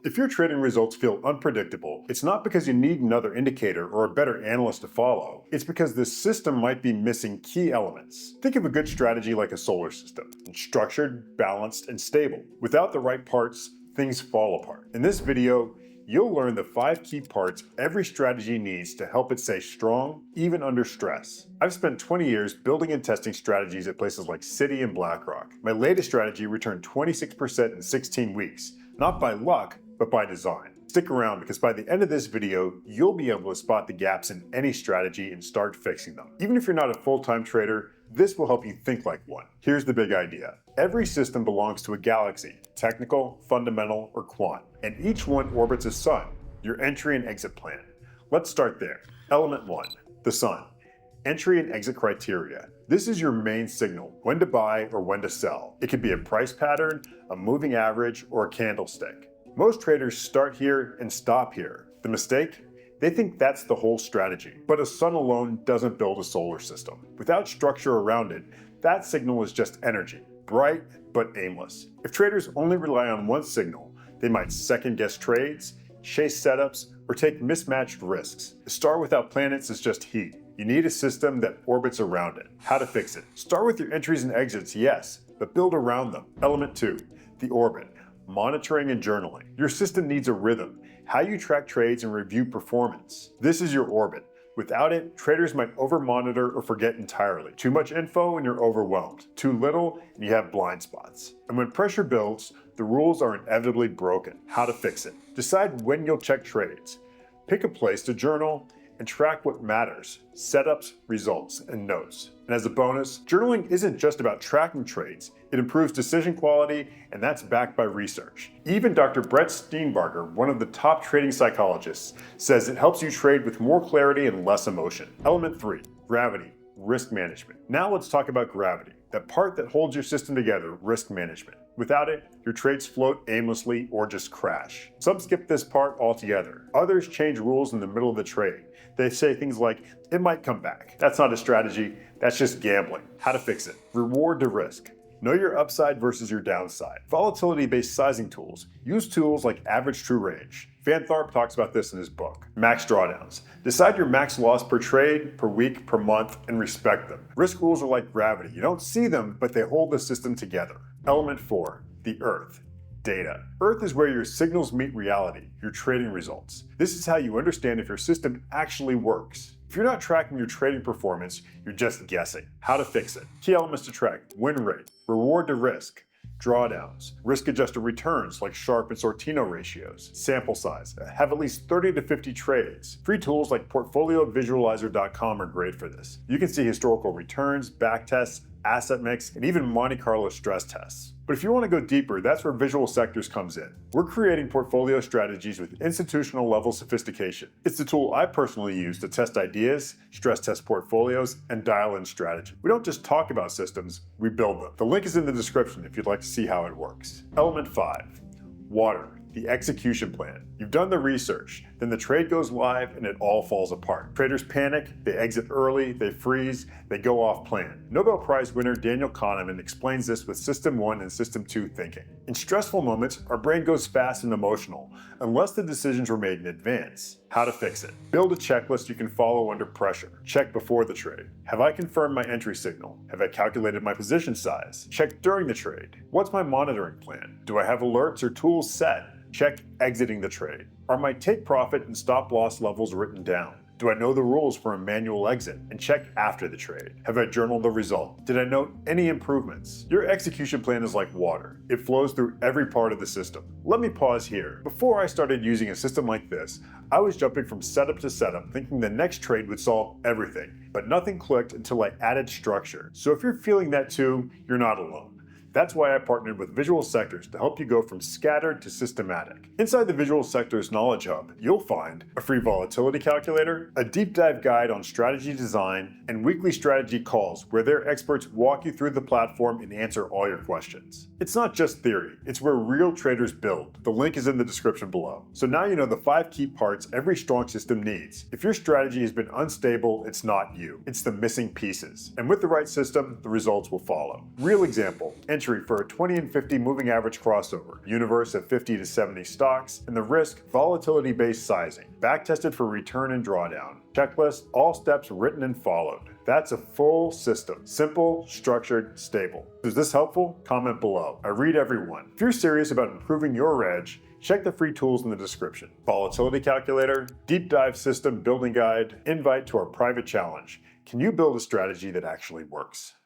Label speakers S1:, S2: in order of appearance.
S1: If your trading results feel unpredictable, it's not because you need another indicator or a better analyst to follow. It's because this system might be missing key elements. Think of a good strategy like a solar system. It's structured, balanced, and stable. Without the right parts, things fall apart. In this video, you'll learn the 5 key parts every strategy needs to help it stay strong, even under stress. I've spent 20 years building and testing strategies at places like Citi and BlackRock. My latest strategy returned 26% in 16 weeks, not by luck, but by design. Stick around because by the end of this video, you'll be able to spot the gaps in any strategy and start fixing them. Even if you're not a full-time trader, this will help you think like one. Here's the big idea. Every system belongs to a galaxy, technical, fundamental, or quant, and each one orbits a sun, your entry and exit plan. Let's start there. Element 1, the sun. Entry and exit criteria. This is your main signal, when to buy or when to sell. It could be a price pattern, a moving average, or a candlestick. Most traders start here and stop here. The mistake? They think that's the whole strategy. But a sun alone doesn't build a solar system. Without structure around it, that signal is just energy, bright but aimless. If traders only rely on one signal, they might second-guess trades, chase setups, or take mismatched risks. A star without planets is just heat. You need a system that orbits around it. How to fix it? Start with your entries and exits, yes, but build around them. Element 2, the orbit. Monitoring and journaling. Your system needs a rhythm, how you track trades and review performance. This is your orbit. Without it, traders might over-monitor or forget entirely. Too much info and you're overwhelmed. Too little and you have blind spots. And when pressure builds, the rules are inevitably broken. How to fix it? Decide when you'll check trades. Pick a place to journal and track what matters, setups, results, and notes. And as a bonus, journaling isn't just about tracking trades, it improves decision quality, and that's backed by research. Even Dr. Brett Steenbarger, one of the top trading psychologists, says it helps you trade with more clarity and less emotion. Element 3, gravity, risk management. Now let's talk about gravity, that part that holds your system together, risk management. Without it, your trades float aimlessly or just crash. Some skip this part altogether. Others change rules in the middle of the trade. They say things like, it might come back. That's not a strategy, that's just gambling. How to fix it? Reward to risk. Know your upside versus your downside. Volatility-based sizing tools. Use tools like average true range. Van Tharp talks about this in his book. Max drawdowns. Decide your max loss per trade, per week, per month, and respect them. Risk rules are like gravity. You don't see them, but they hold the system together. Element 4, the earth. Data. Earth is where your signals meet reality, your trading results. This is how you understand if your system actually works. If you're not tracking your trading performance, you're just guessing. How to fix it? Key elements to track: win rate, reward to risk, drawdowns, risk-adjusted returns like Sharpe and Sortino ratios, sample size, have at least 30 to 50 trades. Free tools like portfoliovisualizer.com are great for this. You can see historical returns, backtests, asset mix, and even Monte Carlo stress tests. But if you want to go deeper, that's where Visual Sectors comes in. We're creating portfolio strategies with institutional level sophistication. It's the tool I personally use to test ideas, stress test portfolios, and dial in strategy. We don't just talk about systems, we build them. The link is in the description if you'd like to see how it works. Element 5, water. The execution plan. You've done the research, then the trade goes live and it all falls apart. Traders panic, they exit early, they freeze, they go off plan. Nobel Prize winner Daniel Kahneman explains this with System 1 and System 2 thinking. In stressful moments, our brain goes fast and emotional, unless the decisions were made in advance. How to fix it? Build a checklist you can follow under pressure. Check before the trade. Have I confirmed my entry signal? Have I calculated my position size? Check during the trade. What's my monitoring plan? Do I have alerts or tools set? Check exiting the trade. Are my take profit and stop loss levels written down? Do I know the rules for a manual exit? And check after the trade. Have I journaled the result? Did I note any improvements? Your execution plan is like water. It flows through every part of the system. Let me pause here. Before I started using a system like this, I was jumping from setup to setup, thinking the next trade would solve everything. But nothing clicked until I added structure. So if you're feeling that too, you're not alone. That's why I partnered with Visual Sectors to help you go from scattered to systematic. Inside the Visual Sectors Knowledge Hub, you'll find a free volatility calculator, a deep dive guide on strategy design, and weekly strategy calls where their experts walk you through the platform and answer all your questions. It's not just theory, it's where real traders build. The link is in the description below. So now you know the 5 key parts every strong system needs. If your strategy has been unstable, it's not you. It's the missing pieces. And with the right system, the results will follow. Real example, entry for a 20 and 50 moving average crossover, universe of 50 to 70 stocks, and the risk volatility-based sizing, backtested for return and drawdown. Checklist, all steps written and followed. That's a full system. Simple, structured, stable. Is this helpful? Comment below. I read every one. If you're serious about improving your edge, check the free tools in the description. Volatility calculator, deep dive system building guide, invite to our private challenge. Can you build a strategy that actually works?